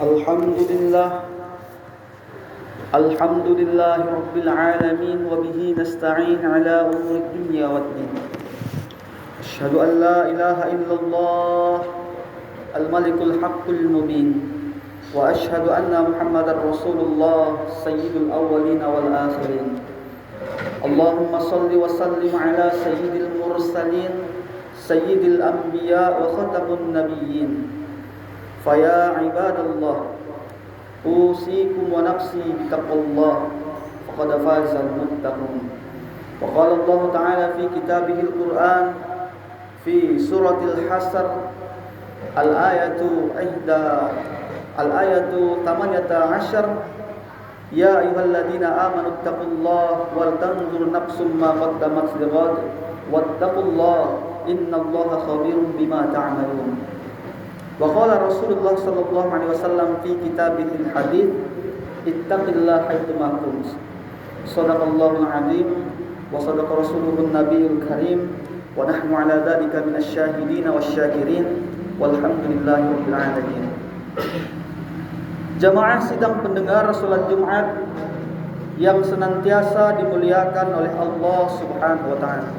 Alhamdulillah Alhamdulillahi Rabbil Alamin wa bihi nasta'in ala umuri dunya waddin. Asyhadu an la ilaha illallah al-malikul haqqul mubin wa asyhadu anna Muhammadar Rasulullah sayyidul awwalin wal akhirin. Allahumma salli wa sallim ala sayyidil mursalin sayyidil anbiya wa khatamun nabiyyin. Faya ibadallah usikum wa nafsi bittaqwallah faqad fazal muttaqun. Wa qala Allah Ta'ala fi kitabihil Qur'an fi suratil Hasr al-ayatu 18, ya ayyuhalladzina amanu ittaqullaha wal tanzur nafsum ma qaddamat lighad wattaqullaha innallaha khabirum bima ta'malun. Wa qala Rasulullah sallallahu alaihi wasallam fi kitabihil hadits ittaqillaha haitsu ma kunt. Shadaqallahul azim wa shadaqa rasuluhun nabiyul karim wa nahnu ala dzalika minasy syahidin wasyakirin walhamdulillahi rabbil alamin. Jamaah sidang pendengar salat Jumat yang senantiasa dimuliakan oleh Allah Subhanahu wa taala.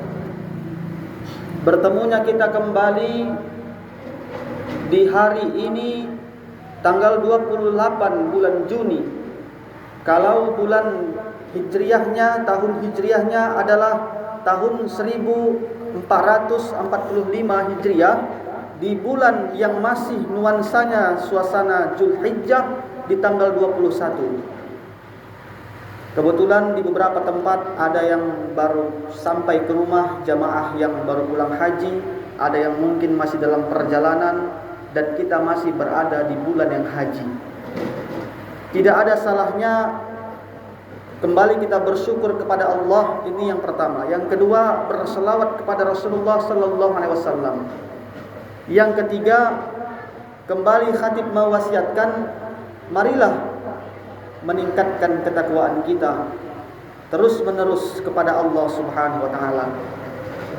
Bertemunya kita kembali di hari ini tanggal 28 bulan Juni. Kalau bulan hijriahnya, tahun hijriahnya adalah tahun 1445 hijriah, di bulan yang masih nuansanya suasana Zulhijjah di tanggal 21. Kebetulan di beberapa tempat ada yang baru sampai ke rumah, jamaah yang baru pulang haji, ada yang mungkin masih dalam perjalanan, dan kita masih berada di bulan yang haji. Tidak ada salahnya kembali kita bersyukur kepada Allah, ini yang pertama. Yang kedua, berselawat kepada Rasulullah sallallahu alaihi wasallam. Yang ketiga, kembali khatib mewasiatkan, marilah meningkatkan ketakwaan kita terus menerus kepada Allah Subhanahu wa taala.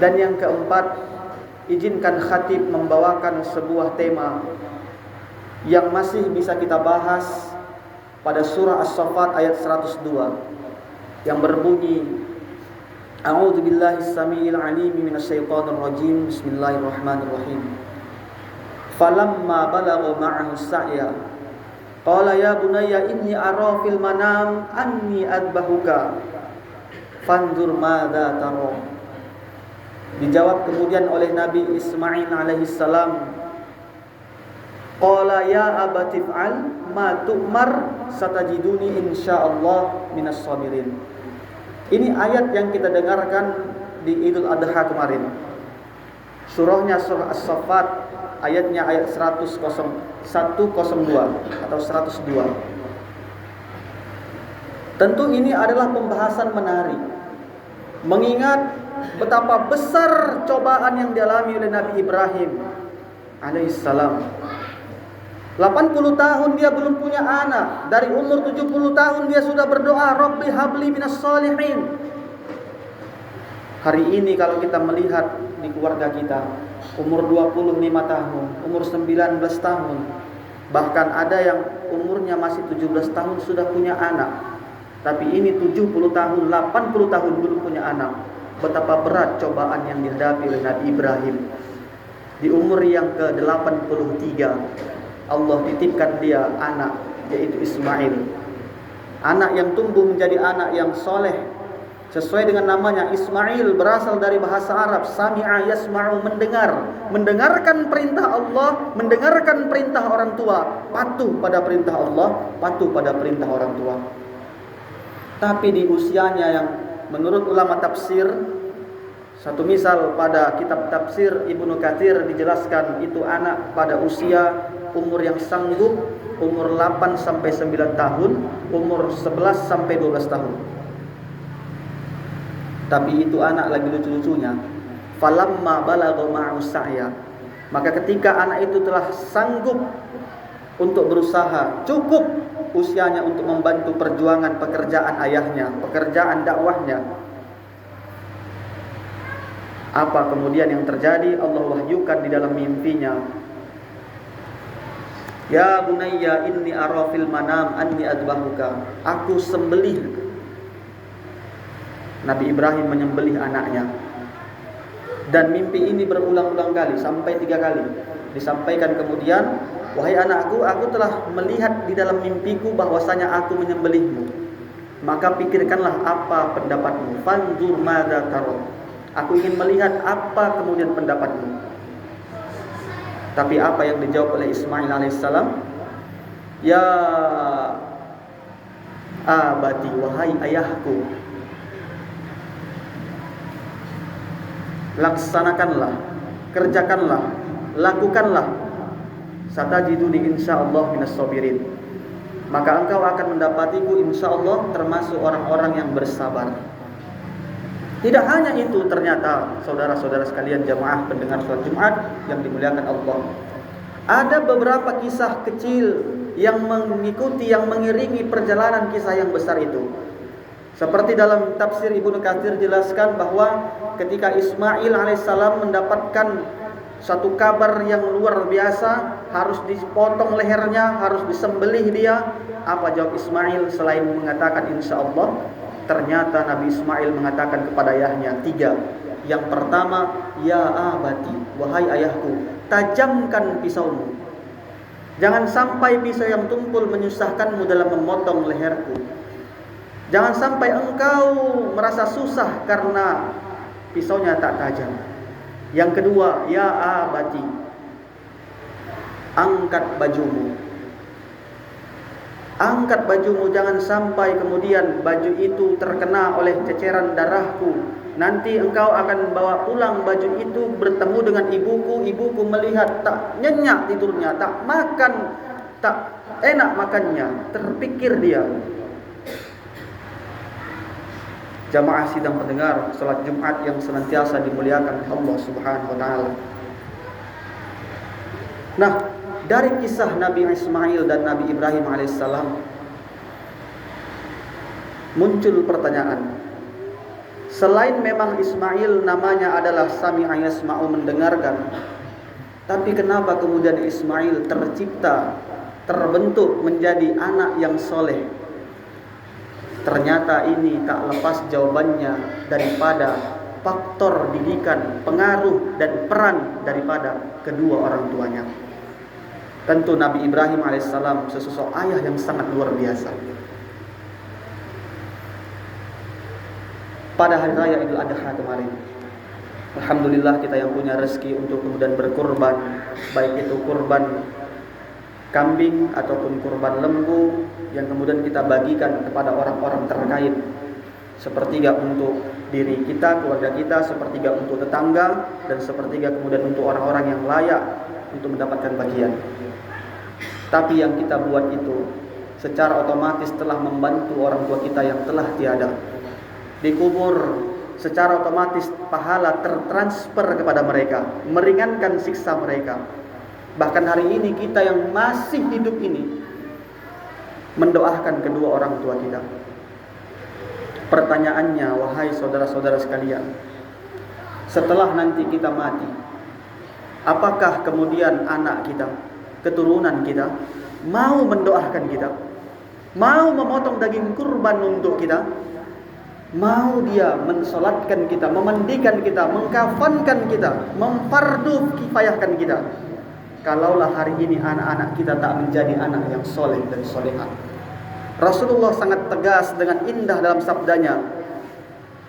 Dan yang keempat, izinkan khatib membawakan sebuah tema yang masih bisa kita bahas pada surah As-Saffat ayat 102 yang berbunyi, A'udzu billahi samiil 'aliim minasyaitonir rajim. Bismillahirrahmanirrahim. Falamma balagha ma'ahu sa'ya qala ya bunayya inni ara fil manam anni adbahuka fanzur madza tara. Dijawab kemudian oleh Nabi Ismail alaihi salam, qala ya abati fa'al ma tu'mar satajiduni insyaallah minas sabirin. Ini ayat yang kita dengarkan di Idul Adha kemarin. Surahnya surah As-Saffat, ayatnya ayat 102 atau 102. Tentu ini adalah pembahasan menarik, mengingat betapa besar cobaan yang dialami oleh Nabi Ibrahim alaihissalam. 80 tahun dia belum punya anak. Dari umur 70 tahun dia sudah berdoa, Rabbi habli minas salihin. Hari ini kalau kita melihat di keluarga kita, umur 25 tahun, umur 19 tahun, bahkan ada yang umurnya masih 17 tahun sudah punya anak. Tapi ini 70 tahun, 80 tahun belum punya anak. Betapa berat cobaan yang dihadapi oleh Nabi Ibrahim. Di umur yang ke-83 Allah titipkan dia anak, yaitu Ismail. Anak yang tumbuh menjadi anak yang soleh. Sesuai dengan namanya, Ismail berasal dari bahasa Arab sami'a yasma'u, mendengar. Mendengarkan perintah Allah, mendengarkan perintah orang tua, patuh pada perintah Allah, patuh pada perintah orang tua. Tapi di usianya yang menurut ulama tafsir, satu misal pada kitab tafsir Ibnu Katsir dijelaskan itu anak pada usia umur yang sanggup, umur 8 sampai 9 tahun, umur 11 sampai 12 tahun. Tapi itu anak lagi lucu-lucunya. Falamma balagha ma'u sa'ya. Maka ketika anak itu telah sanggup untuk berusaha, cukup usianya untuk membantu perjuangan pekerjaan ayahnya, pekerjaan dakwahnya. Apa kemudian yang terjadi? Allah wahyukan di dalam mimpinya, Ya bunayya inni ara fil manam anni adbahuka. Aku sembelih. Nabi Ibrahim menyembelih anaknya. Dan mimpi ini berulang-ulang kali sampai 3 kali. Disampaikan kemudian, wahai anakku, aku telah melihat di dalam mimpiku bahwasanya aku menyembelihmu. Maka pikirkanlah apa pendapatmu. Fanzur madza tara. Aku ingin melihat apa kemudian pendapatmu. Tapi apa yang dijawab oleh Ismail alaihissalam? Ya abati, wahai ayahku, laksanakanlah, kerjakanlah, lakukanlah. Satajiduni insyaallah minas sabirin. Maka engkau akan mendapatiku insyaallah termasuk orang-orang yang bersabar. Tidak hanya itu, ternyata saudara-saudara sekalian jamaah pendengar salat Jumat yang dimuliakan Allah. Ada beberapa kisah kecil yang mengikuti, yang mengiringi perjalanan kisah yang besar itu. Seperti dalam tafsir Ibnu Katsir jelaskan bahwa ketika Ismail alaihissalam mendapatkan satu kabar yang luar biasa, harus dipotong lehernya, harus disembelih dia. Apa jawab Ismail selain mengatakan insyaallah? Ternyata Nabi Ismail mengatakan kepada ayahnya 3. Yang pertama, ya abati, wahai ayahku, tajamkan pisaumu. Jangan sampai pisau yang tumpul menyusahkanmu dalam memotong leherku. Jangan sampai engkau merasa susah karena pisaunya tak tajam. Yang kedua, ya abati, angkat bajumu. Angkat bajumu, jangan sampai kemudian baju itu terkena oleh ceceran darahku. Nanti engkau akan bawa pulang baju itu, bertemu dengan ibuku. Ibuku melihat tak nyenyak tidurnya, tak makan, tak enak makannya. Terpikir dia. Jamaah sidang pendengar salat Jumat yang senantiasa dimuliakan Allah Subhanahu wa taala. Nah, dari kisah Nabi Ismail dan Nabi Ibrahim alaihissalam muncul pertanyaan. Selain memang Ismail namanya adalah Sami'a yasma'u, mendengarkan, tapi kenapa kemudian Ismail tercipta, terbentuk menjadi anak yang soleh? Ternyata ini tak lepas jawabannya daripada faktor didikan, pengaruh dan peran daripada kedua orang tuanya. Tentu Nabi Ibrahim alaihissalam sesosok ayah yang sangat luar biasa. Pada hari raya Idul Adha kemarin, alhamdulillah kita yang punya rezeki untuk kemudian berkurban, baik itu kurban kambing ataupun kurban lembu, yang kemudian kita bagikan kepada orang-orang terkait. Sepertiga untuk diri kita, keluarga kita, sepertiga untuk tetangga, dan sepertiga kemudian untuk orang-orang yang layak untuk mendapatkan bagian. Tapi yang kita buat itu secara otomatis telah membantu orang tua kita yang telah tiada. Dikubur, secara otomatis pahala tertransfer kepada mereka, meringankan siksa mereka. Bahkan hari ini kita yang masih hidup ini mendoakan kedua orang tua kita. Pertanyaannya, wahai saudara-saudara sekalian, setelah nanti kita mati, apakah kemudian anak kita, keturunan kita mau mendoakan kita, mau memotong daging kurban untuk kita, mau dia mensolatkan kita, memandikan kita, mengkafankan kita, memfardu kifayahkan kita? Kalaulah hari ini anak-anak kita tak menjadi anak yang soleh dan solehah. Rasulullah sangat tegas dengan indah dalam sabdanya,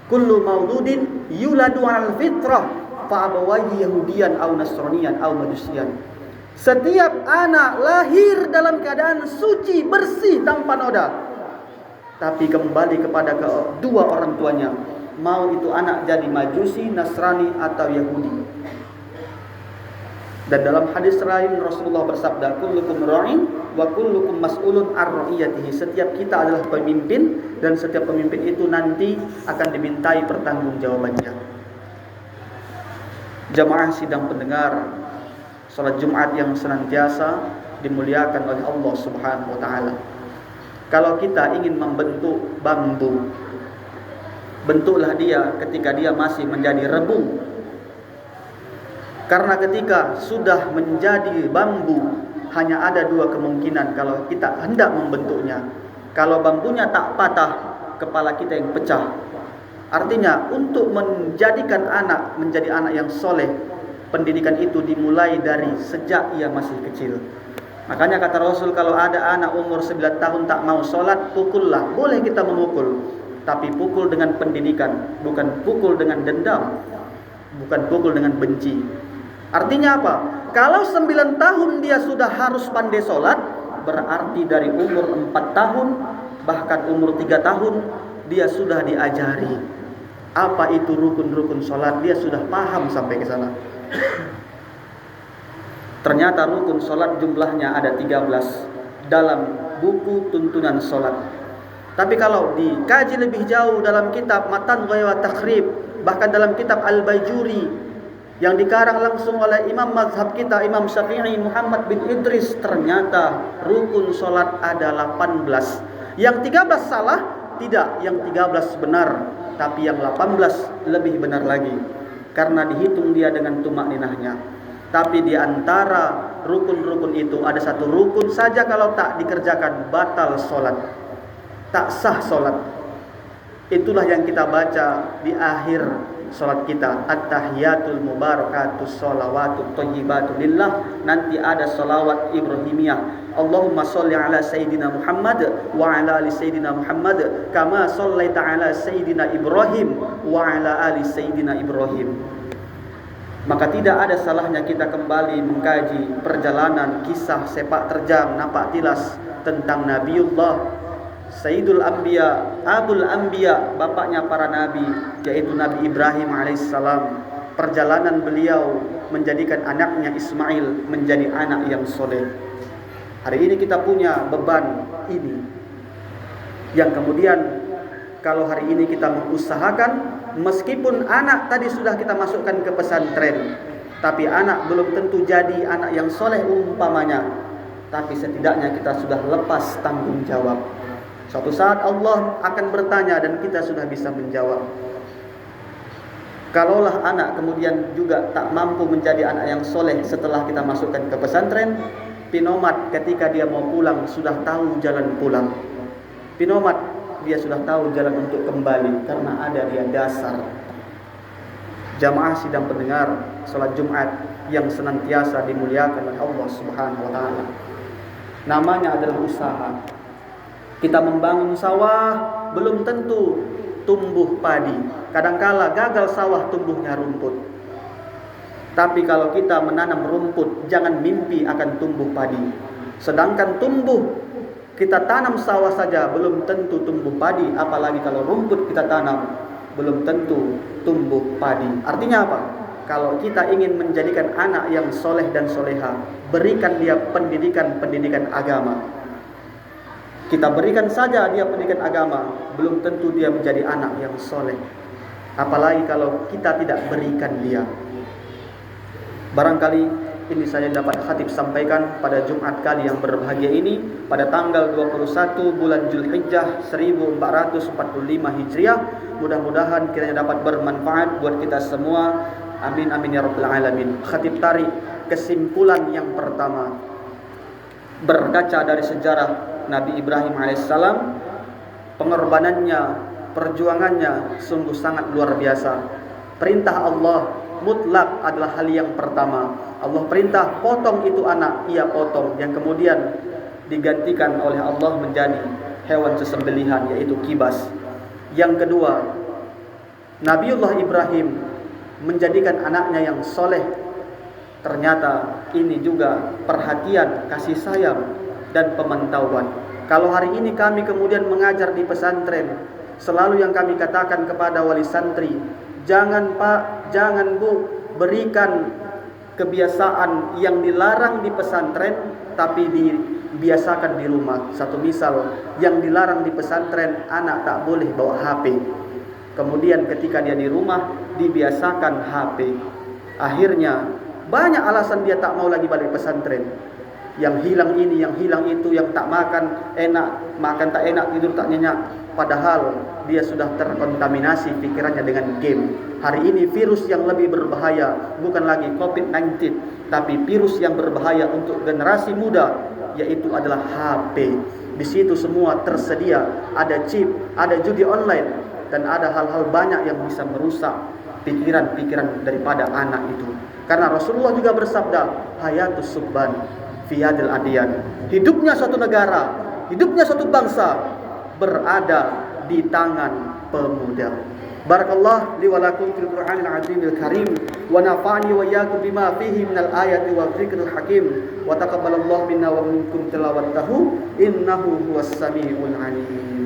kullu mauludin yuladu 'alal fitrah fa abawayhi yahudiyan aw nasraniyan aw majusiyan. Setiap anak lahir dalam keadaan suci, bersih, tanpa noda, tapi kembali kepada kedua orang tuanya, mau itu anak jadi majusi, nasrani atau Yahudi. Dan dalam hadis lain Rasulullah bersabda, kullukum ra'in wa kullukum mas'ulun ar-ra'iyatihi. Setiap kita adalah pemimpin, dan setiap pemimpin itu nanti akan dimintai pertanggungjawabannya. Jamaah sidang pendengar salat Jumat yang senantiasa dimuliakan oleh Allah Subhanahu wa taala. Kalau kita ingin membentuk bambu, bentuklah dia ketika dia masih menjadi rebung. Karena ketika sudah menjadi bambu, hanya ada dua kemungkinan kalau kita hendak membentuknya. Kalau bambunya tak patah, kepala kita yang pecah. Artinya untuk menjadikan anak menjadi anak yang soleh, pendidikan itu dimulai dari sejak ia masih kecil. Makanya kata Rasul, kalau ada anak umur 9 tahun tak mau sholat, pukullah. Boleh kita memukul, tapi pukul dengan pendidikan, bukan pukul dengan dendam, bukan pukul dengan benci. Artinya apa? Kalau 9 tahun dia sudah harus pandai sholat, berarti dari umur 4 tahun, bahkan umur 3 tahun, dia sudah diajari apa itu rukun-rukun sholat. Dia sudah paham sampai ke sana. Ternyata rukun sholat jumlahnya ada 13 dalam buku tuntunan sholat. Tapi kalau dikaji lebih jauh dalam kitab Matan Ghaya wa Takhrib, bahkan dalam kitab Al-Bajuri yang dikarang langsung oleh imam mazhab kita, Imam Syafi'i Muhammad bin Idris, ternyata rukun sholat ada 18. Yang 13 salah? Tidak, yang 13 benar, tapi yang 18 lebih benar lagi, karena dihitung dia dengan tumakninahnya. Tapi di antara rukun-rukun itu ada satu rukun saja kalau tak dikerjakan batal sholat, tak sah sholat. Itulah yang kita baca di akhir sholat kita, at-tahiyatul mubarakatus sholawatut thayyibatu lillah. Nanti ada sholawat Ibrahimiyah, Allahumma sholli ala Sayyidina Muhammad wa ala ali Sayyidina Muhammad kama shollaita ala Sayyidina Ibrahim wa ala ali Sayyidina Ibrahim. Maka tidak ada salahnya kita kembali mengkaji perjalanan kisah sepak terjang, napak tilas tentang Nabiullah Sayyidul Anbiya, Abul Anbiya, bapaknya para nabi, yaitu Nabi Ibrahim alaihissalam. Perjalanan beliau menjadikan anaknya Ismail menjadi anak yang soleh. Hari ini kita punya beban ini, yang kemudian kalau hari ini kita mengusahakan, meskipun anak tadi sudah kita masukkan ke pesantren, tapi anak belum tentu jadi anak yang soleh umpamanya. Tapi setidaknya kita sudah lepas tanggung jawab. Suatu saat Allah akan bertanya dan kita sudah bisa menjawab. Kalaulah anak kemudian juga tak mampu menjadi anak yang soleh setelah kita masukkan ke pesantren, pinomat ketika dia mau pulang sudah tahu jalan pulang. Pinomat dia sudah tahu jalan untuk kembali, karena ada dia dasar. Jamaah sidang pendengar salat Jumat yang senantiasa dimuliakan oleh Allah Subhanahu wa taala. Namanya adalah usaha. Kita membangun sawah belum tentu tumbuh padi. Kadangkala gagal sawah, tumbuhnya rumput. Tapi kalau kita menanam rumput, jangan mimpi akan tumbuh padi. Sedangkan kita tanam sawah saja belum tentu tumbuh padi, apalagi kalau rumput kita tanam belum tentu tumbuh padi. Artinya apa? Kalau kita ingin menjadikan anak yang soleh dan soleha, berikan dia pendidikan agama. Kita berikan saja dia pendidikan agama, belum tentu dia menjadi anak yang soleh. Apalagi kalau kita tidak berikan dia. Barangkali ini saya dapat khatib sampaikan pada Jumat kali yang berbahagia ini, pada tanggal 21 bulan Zulhijjah 1445 Hijriah. Mudah-mudahan kiranya dapat bermanfaat buat kita semua. Amin amin ya rabbal alamin. Khatib tarik kesimpulan yang pertama, berkaca dari sejarah Nabi Ibrahim alaihissalam, pengorbanannya, perjuangannya sungguh sangat luar biasa. Perintah Allah mutlak adalah hal yang pertama. Allah perintah potong itu anak, ia potong, yang kemudian digantikan oleh Allah menjadi hewan sesembelihan, yaitu kibas. Yang kedua, Nabiullah Ibrahim menjadikan anaknya yang soleh. Ternyata ini juga perhatian, kasih sayang, dan pemantauan. Kalau hari ini kami kemudian mengajar di pesantren, selalu yang kami katakan kepada wali santri, jangan Pak, jangan Bu, berikan kebiasaan yang dilarang di pesantren tapi dibiasakan di rumah. Satu misal, yang dilarang di pesantren, anak tak boleh bawa HP. Kemudian ketika dia di rumah, dibiasakan HP. Akhirnya banyak alasan dia tak mau lagi balik pesantren. Yang hilang ini, yang hilang itu, yang tak makan enak, makan tak enak, tidur tak nyenyak. Padahal dia sudah terkontaminasi pikirannya dengan game. Hari ini virus yang lebih berbahaya bukan lagi COVID-19, tapi virus yang berbahaya untuk generasi muda, yaitu adalah HP. Di situ semua tersedia, ada chip, ada judi online, dan ada hal-hal banyak yang bisa merusak pikiran-pikiran daripada anak itu. Karena Rasulullah juga bersabda, hayatus subban fi yadil adyan. Hidupnya suatu negara, hidupnya suatu bangsa berada di tangan pemuda. Barakallah li wa lakum fil Qur'anil azimil karim wa nafa'ani wa iyyakum bima fihi minal ayati wa dzikril hakim wa taqabbalallahu minna wa minkum tilawatahu innahu huwas samiul alim.